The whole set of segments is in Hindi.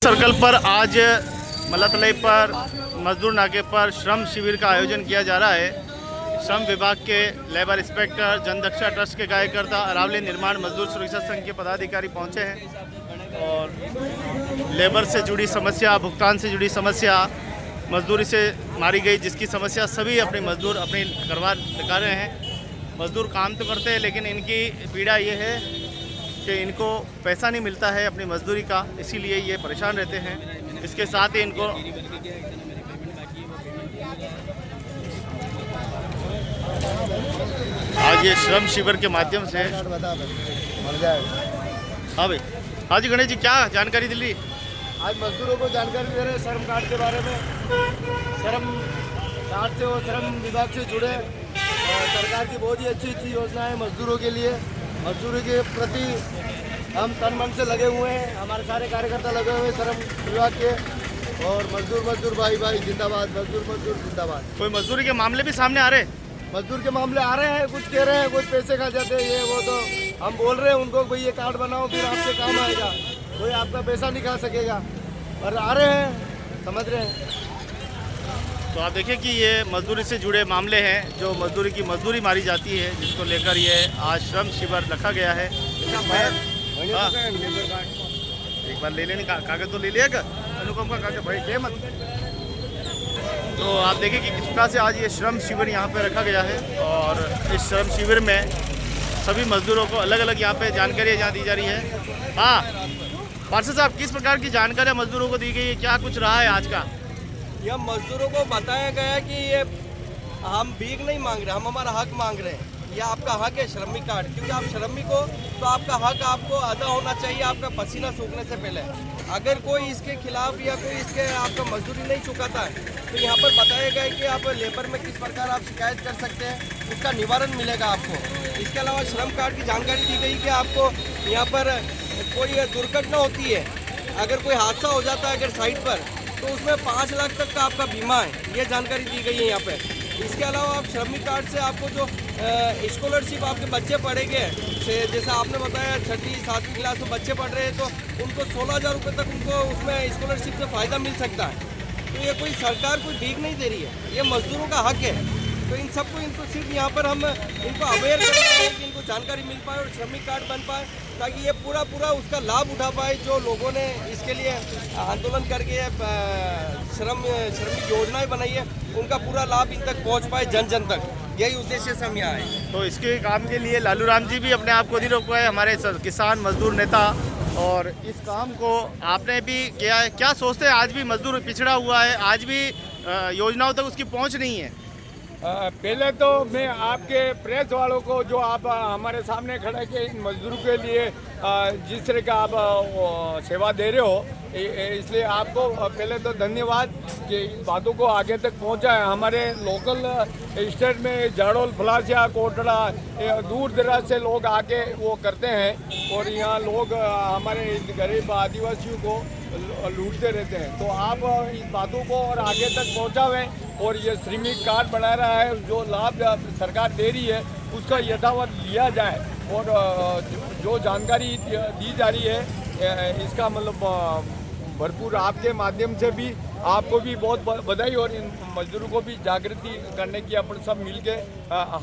सर्कल पर आज मल्लातलाई पर मजदूर नाके पर श्रम शिविर का आयोजन किया जा रहा है। श्रम विभाग के लेबर इंस्पेक्टर, जनदक्षा ट्रस्ट के कार्यकर्ता, अरावली निर्माण मजदूर सुरक्षा संघ के पदाधिकारी पहुंचे हैं और लेबर से जुड़ी समस्या, भुगतान से जुड़ी समस्या, मजदूरी से मारी गई जिसकी समस्या सभी अपने मजदूर अपनी दिखा रहे हैं। मजदूर काम तो करते हैं लेकिन इनकी पीड़ा ये है कि इनको पैसा नहीं मिलता है अपनी मजदूरी का, इसीलिए ये परेशान रहते हैं। इसके साथ ही इनको आज ये श्रम शिविर के माध्यम से हाँ भाई, हाँ जी गणेश जी, क्या जानकारी दिली? आज मजदूरों को जानकारी दे रहे हैं श्रम कार्ड के बारे में। श्रम कार्ड से वो श्रम विभाग से जुड़े सरकार की बहुत ही अच्छी अच्छी योजना है मजदूरों के लिए। मजदूरी के प्रति हम तन मन से लगे हुए हैं, हमारे सारे कार्यकर्ता लगे हुए हैं श्रम विभाग के। और मजदूर भाई भाई जिंदाबाद, मजदूर जिंदाबाद। कोई मजदूरी के मामले भी सामने आ रहे हैं? मजदूर के मामले आ रहे हैं, कुछ कह रहे हैं, कुछ पैसे खा जाते हैं, ये वो। तो हम बोल रहे हैं उनको भाई ये कार्ड बनाओ फिर आपके काम आएगा, कोई आपका पैसा नहीं खा सकेगा। और आ रहे हैं, समझ रहे हैं। तो आप देखिए कि ये मजदूरी से जुड़े मामले हैं, जो मजदूरी की मजदूरी मारी जाती है, जिसको लेकर ये आज श्रम शिविर रखा गया है। हाँ। एक बार ले लेने कागज तो ले लिया क्या? अनुपम का कागज भाई के मत। तो आप देखिए कि किस प्रकार से आज ये श्रम शिविर यहाँ पे रखा गया है और इस श्रम शिविर में सभी मजदूरों को अलग अलग यहाँ पे जानकारियाँ दी जा रही है। हाँ पार्षद साहब, किस प्रकार की जानकारियाँ मजदूरों को दी गई है, क्या कुछ रहा है आज का? यह मजदूरों को बताया गया कि ये हम भीख नहीं मांग रहे, हम हमारा हक मांग रहे हैं। ये आपका हक है श्रमिक कार्ड, क्योंकि आप श्रमिक हो तो आपका हक आपको अदा होना चाहिए आपका पसीना सूखने से पहले। अगर कोई इसके खिलाफ या कोई इसके आपका मजदूरी नहीं चुकाता है तो यहाँ पर बताया गया है कि आप लेबर में किस प्रकार आप शिकायत कर सकते हैं, उसका निवारण मिलेगा आपको। इसके अलावा श्रम कार्ड की जानकारी दी गई कि आपको यहाँ पर कोई दुर्घटना होती है, अगर कोई हादसा हो जाता है अगर साइड पर, तो उसमें 5 लाख तक का आपका बीमा है, ये जानकारी दी गई है यहाँ पे। इसके अलावा आप श्रमिक कार्ड से आपको जो स्कॉलरशिप आपके बच्चे पढ़ेंगे, जैसे आपने बताया 6ठी 7वीं क्लास में बच्चे पढ़ रहे हैं तो उनको 16,000 रुपये तक उनको उसमें स्कॉलरशिप से फ़ायदा मिल सकता है। तो ये कोई सरकार कोई भीख नहीं दे रही है, ये मजदूरों का हक है। तो इन सबको इनको सिर्फ यहाँ पर हम इनको अवेयर कर रहे हैं कि इनको जानकारी मिल पाए और श्रमिक कार्ड बन पाए, ताकि ये पूरा उसका लाभ उठा पाए। जो लोगों ने इसके लिए आंदोलन करके श्रमिक योजनाएं बनाई है, उनका पूरा लाभ इन तक पहुँच पाए, जन जन तक। यही उद्देश्य से हम यहाँ आए। तो इसके काम के लिए लालू राम जी भी अपने आप को नहीं रोक पाए, हमारे किसान मजदूर नेता, और इस काम को आपने भी किया है। क्या सोचते हैं, आज भी मजदूर पिछड़ा हुआ है, आज भी योजनाओं तक उसकी पहुँच नहीं है? पहले तो मैं आपके प्रेस वालों को, जो आप हमारे सामने खड़े के इन मजदूरों के लिए जिस तरह का आप सेवा दे रहे हो, इसलिए आपको पहले तो धन्यवाद कि इन बातों को आगे तक पहुंचा है। हमारे लोकल स्टेट में जाड़ोल, फलासिया, कोटड़ा, दूर दराज से लोग आके वो करते हैं और यहाँ लोग हमारे गरीब आदिवासियों को लूटते रहते हैं। तो आप इस बातों को और आगे तक पहुँचावें और ये श्रमिक कार्ड बना रहा है, जो लाभ सरकार दे रही है उसका यथावत लिया जाए और जो जानकारी दी जा रही है इसका मतलब भरपूर आपके माध्यम से भी आपको भी बहुत बधाई, और इन मजदूरों को भी जागृति करने की अपन सब मिलके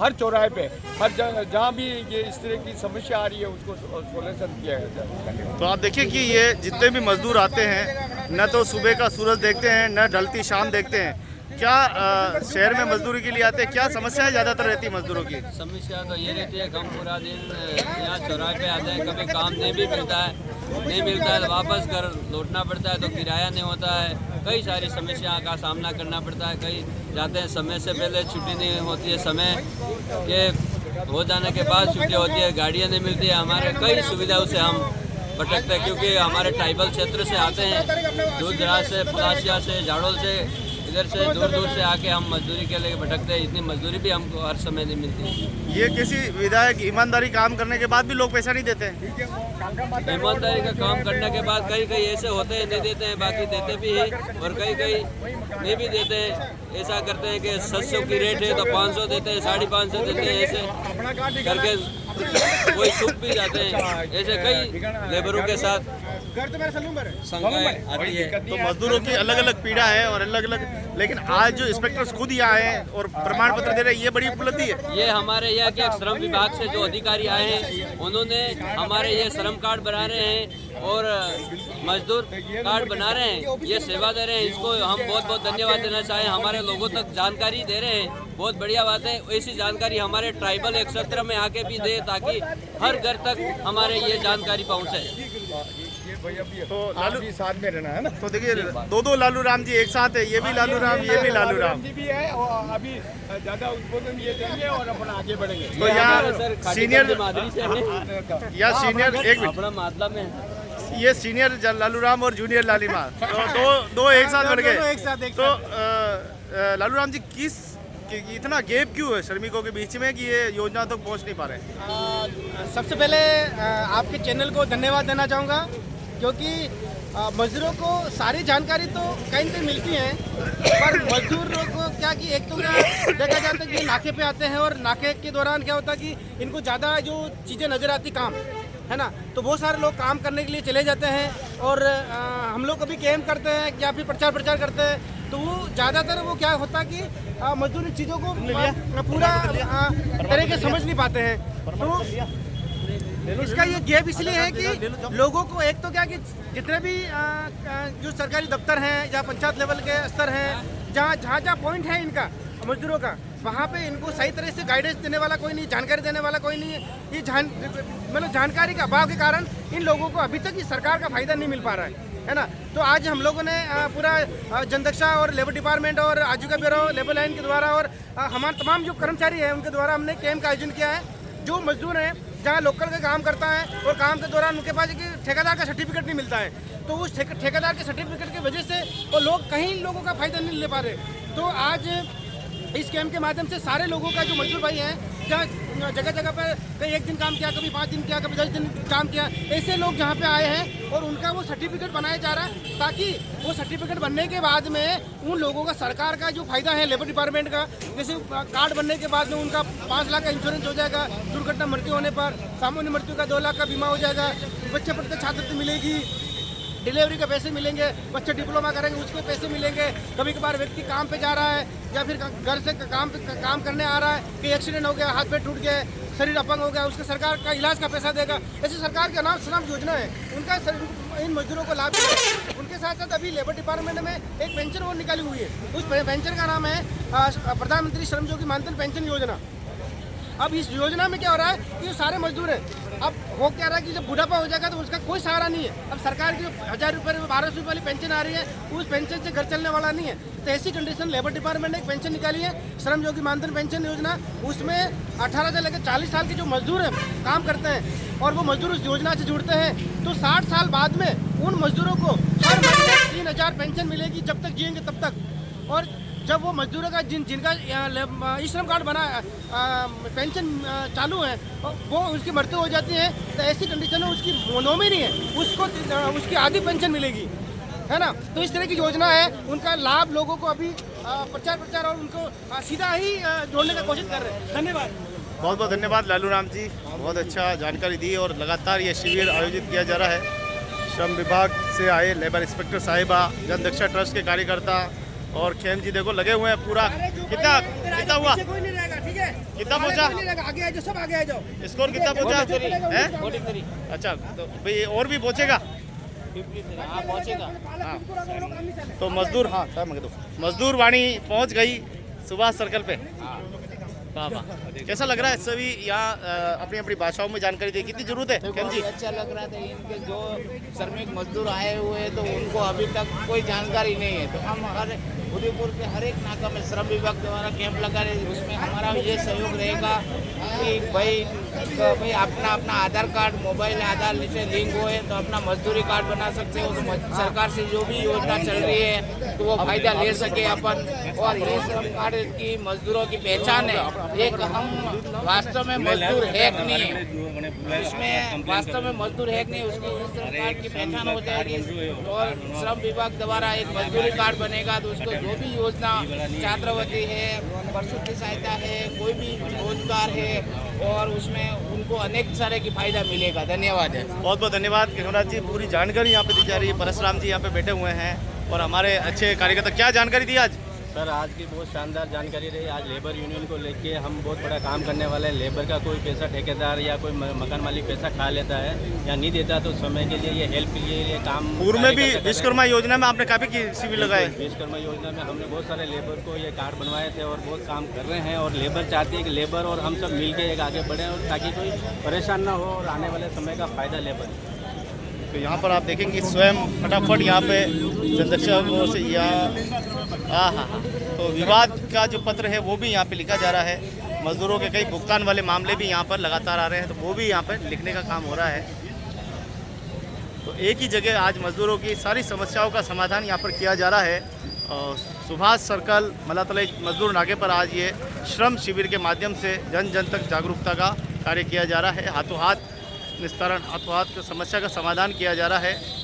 हर चौराहे पे, हर जहाँ भी ये इस तरह की समस्या आ रही है उसको सोल्यूशन किया जाए। तो आप देखिए कि ये जितने भी मजदूर आते हैं, न तो सुबह का सूरज देखते हैं, न ढलती शाम देखते हैं। क्या शहर में मजदूरी के लिए आते हैं, क्या समस्याएं ज़्यादातर रहती है मजदूरों की? समस्या तो ये रहती है, हम पूरा दिन यहाँ चौराहे पे आते हैं, कभी काम नहीं मिलता है तो वापस घर लौटना पड़ता है, तो किराया नहीं होता है, कई सारी समस्या का सामना करना पड़ता है। कई जाते हैं समय से पहले, छुट्टी नहीं होती है, समय के हो जाने के बाद छुट्टी होती है, गाड़ियाँ नहीं मिलती है। हमारे कई सुविधाओं से हम भटकते हैं, क्योंकि हमारे ट्राइबल क्षेत्र से आते हैं, दूर दराज से, फलासिया से, जाड़ोल से, इधर से दूर से आके हम मजदूरी के लिए भटकते हैं। इतनी मजदूरी भी हमको हर समय नहीं मिलती। ये किसी विधायक ईमानदारी काम करने के बाद भी लोग पैसा नहीं देते हैं? ईमानदारी का काम करने के बाद कई ऐसे होते हैं नहीं देते हैं, बाकी देते भी हैं, और कई नहीं भी देते हैं। ऐसा करते हैं कि 700 की रेट है तो 500 देते हैं, 550 देते हैं, ऐसे करके कोई छुप भी जाते हैं। ऐसे कई लेबरों के साथ शंकाएं आती है। तो मजदूरों की अलग अलग पीड़ा है और अलग अलग, लेकिन आज जो इंस्पेक्टर्स खुद यहाँ आए हैं और प्रमाण पत्र दे रहे हैं, ये बड़ी उपलब्धि है। ये हमारे यहाँ के श्रम विभाग से जो अधिकारी आए हैं उन्होंने हमारे ये श्रम कार्ड बना रहे हैं और मजदूर कार्ड बना रहे हैं, ये सेवा दे रहे हैं, इसको हम बहुत बहुत धन्यवाद देना चाहें। हमारे लोगों तक जानकारी दे रहे हैं, बहुत बढ़िया बात है। ऐसी जानकारी हमारे ट्राइबल एक क्षेत्र में आके भी दे ताकि हर घर तक हमारे ये जानकारी पहुँचे। तो लालू भी साथ में रहना है ना। तो देखिए दो लालू राम जी एक साथ है, ये भी लालू राम, ये भी लालू राम जी भी है और अभी ज्यादा उद्बोधन ये देंगे और अपन आगे बढ़ेंगे। तो यहाँ सीनियर मादरी से है या सीनियर एक मिनट, अपना मातला में ये सीनियर लालू राम और जूनियर लालिमा, तो दो एक साथ बढ़ गए। तो लालू राम जी इतना गैप क्यों है श्रमिकों के बीच में कि ये योजना तक पहुंच नहीं पा रहे? सबसे पहले आपके चैनल को धन्यवाद देना चाहूँगा, क्योंकि मजदूरों को सारी जानकारी तो कहीं पे मिलती है, पर मजदूरों को क्या कि एक तो क्या देखा जाता है कि नाके पे आते हैं और नाके के दौरान क्या होता है कि इनको ज़्यादा जो चीज़ें नज़र आती काम है ना, तो बहुत सारे लोग काम करने के लिए चले जाते हैं और हम लोग कभी कैम्प करते हैं या फिर प्रचार करते हैं, तो वो ज़्यादातर वो क्या होता है कि मजदूर इन चीज़ों को पूरा तरह के समझ नहीं पाते हैं। तो इसका ये गैप इसलिए है कि लोगों को एक तो क्या कि जितने भी जो सरकारी दफ्तर हैं या पंचायत लेवल के स्तर हैं, जहाँ पॉइंट है इनका मजदूरों का, वहाँ पे इनको सही तरह से गाइडेंस देने वाला कोई नहीं, जानकारी देने वाला कोई नहीं है। ये मतलब जानकारी के अभाव के कारण इन लोगों को अभी तक सरकार का फायदा नहीं मिल पा रहा है ना। तो आज हम लोगों ने पूरा जनदक्षा और लेबर डिपार्टमेंट और आजीविका ब्यूरो लेबर लाइन के द्वारा और हमारे तमाम जो कर्मचारी हैं उनके द्वारा हमने कैंप का आयोजन किया है। जो मजदूर हैं जहाँ लोकल का काम करता है और काम के दौरान उनके पास एक ठेकेदार का सर्टिफिकेट नहीं मिलता है, तो उस ठेकेदार के सर्टिफिकेट की वजह से वो लोग कहीं लोगों का फायदा नहीं ले पा रहे। तो आज इस कैंप के माध्यम से सारे लोगों का जो मजदूर भाई हैं, जहाँ जगह जगह पर कहीं 1 दिन काम किया, कभी 5 दिन किया, कभी 10 दिन काम किया, ऐसे लोग जहाँ पे आए हैं और उनका वो सर्टिफिकेट बनाया जा रहा है, ताकि वो सर्टिफिकेट बनने के बाद में उन लोगों का सरकार का जो फायदा है लेबर डिपार्टमेंट का, जैसे कार्ड बनने के बाद में उनका 5 लाख का इंश्योरेंस हो जाएगा, दुर्घटना मृत्यु होने पर सामान्य मृत्यु का 2 लाख का बीमा हो जाएगा, बच्चे पढ़ते छात्रवृत्ति मिलेगी, डिलीवरी के पैसे मिलेंगे, बच्चे डिप्लोमा करेंगे उसके पैसे मिलेंगे, कभी कभार व्यक्ति काम पे जा रहा है या फिर घर से काम करने आ रहा है कि एक्सीडेंट हो गया, हाथ पैर टूट गए, शरीर अपंग हो गया, उसके सरकार का इलाज का पैसा देगा। ऐसी सरकार के नाम योजना है, उनका इन मजदूरों को लाभ मिलेगा। उनके साथ साथ अभी लेबर डिपार्टमेंट में एक पेंशन और निकाली हुई है, उस पेंशन का नाम है प्रधानमंत्री श्रमयोगी मानधन पेंशन योजना। अब इस योजना में क्या हो रहा है कि जो सारे मजदूर हैं, अब वो क्या रहा है कि जब बुढ़ापा हो जाएगा तो उसका कोई सहारा नहीं है। अब सरकार की जो 1000 रुपये 1200 रुपये वाली पेंशन आ रही है, उस पेंशन से घर चलने वाला नहीं है। तो ऐसी कंडीशन लेबर डिपार्टमेंट ने एक पेंशन निकाली है, श्रमयोगी मानधन पेंशन योजना। उसमें 18 से लेकर 40 साल के जो मजदूर हैं काम करते हैं और वो मजदूर उस योजना से जुड़ते हैं, तो 60 साल बाद में उन मजदूरों को हर महीने 3000 पेंशन मिलेगी, जब तक जिएंगे तब तक। और जब वो मजदूरों का जिनका ई श्रम कार्ड बना पेंशन चालू है, वो उसकी मृत्यु हो जाती है, तो ऐसी कंडीशन में उसकी नॉमिनी है, उसको उसकी आधी पेंशन मिलेगी, है ना। तो इस तरह की योजना है, उनका लाभ लोगों को अभी प्रचार और उनको सीधा ही जोड़ने का कोशिश कर रहे हैं। धन्यवाद, बहुत बहुत धन्यवाद लालू राम जी, बहुत अच्छा जानकारी दी। और लगातार ये शिविर आयोजित किया जा रहा है। श्रम विभाग से आए लेबर इंस्पेक्टर साहिबा, जनदक्षा ट्रस्ट के कार्यकर्ता और खेम जी देखो लगे हुए हैं पूरा। कितना हुआ, कोई नहीं रहेगा, ठीक है, कितना पहुंचा, आगे आ जाओ, सब आगे आ जाओ। स्कोर कितना पहुंचा है? अच्छा, तो भाई और भी पहुंचेगा, हाँ। तो मजदूर, हाँ मजदूर वाणी पहुंच गई सुभाष सर्कल पे। कैसा लग रहा है सभी यहाँ अपनी अपनी भाषाओं में जानकारी दी, कितनी जरूरत है? खेम जी, अच्छा लग रहा था। इनके जो श्रमिक मजदूर आए हुए हैं तो उनको अभी तक कोई जानकारी नहीं है, तो हम हर उदयपुर के हर एक नाका में श्रम विभाग द्वारा कैंप लगा रहे हैं। उसमें हमारा ये सहयोग रहेगा कि भाई अपना आधार कार्ड मोबाइल आधार से लिंक हो तो अपना मजदूरी कार्ड बना सकते हो, तो सरकार से जो भी योजना चल रही है तो वो फायदा ले सके अपन। और ये श्रम कार्ड की मजदूरों की पहचान है, एक हम वास्तव में मजदूर है कि नहीं, इसमें वास्तव में मजदूर है कि नहीं उसकी श्रम कार्ड की पहचान हो जाएगी। और श्रम विभाग द्वारा एक मजदूरी कार्ड बनेगा तो उसको जो भी योजना छात्रवृत्ति है, प्रसूति सहायता है, कोई भी रोजगार है और उसमें उनको अनेक सारे की फायदा मिलेगा। धन्यवाद है। बहुत बहुत धन्यवाद केशवराज जी, पूरी जानकारी यहाँ पे दी जा रही है। परशुराम जी यहाँ पे बैठे हुए हैं और हमारे अच्छे कार्यकर्ता, क्या जानकारी दी आज? सर आज की बहुत शानदार जानकारी रही। आज लेबर यूनियन को लेके हम बहुत बड़ा काम करने वाले हैं। लेबर का कोई पैसा ठेकेदार या कोई मकान मालिक पैसा खा लेता है या नहीं देता, तो समय के लिए ये हेल्प के लिए ये काम। पूर्व में भी विश्वकर्मा योजना में आपने काफ़ी की शिविर लगाए? विश्वकर्मा योजना में हमने बहुत सारे लेबर को ये कार्ड बनवाए थे और बहुत काम कर रहे हैं। और लेबर चाहती है कि लेबर और हम सब मिल के एक आगे बढ़ें और ताकि कोई परेशान ना हो और आने वाले समय का फ़ायदा लेबर। तो यहाँ पर आप देखेंगे स्वयं फटाफट यहाँ पे जनदक्षा से हाँ, तो विवाद का जो पत्र है वो भी यहाँ पे लिखा जा रहा है। मजदूरों के कई भुगतान वाले मामले भी यहाँ पर लगातार आ रहे हैं, तो वो भी यहाँ पर लिखने का काम हो रहा है। तो एक ही जगह आज मजदूरों की सारी समस्याओं का समाधान यहाँ पर किया जा रहा है। और सुभाष सर्कल मल्लातलाई मजदूर नाके पर आज ये श्रम शिविर के माध्यम से जन जन तक जागरूकता का कार्य किया जा रहा है। हाथों हाथ निस्तारण, हाथों हाथ समस्या का समाधान किया जा रहा है।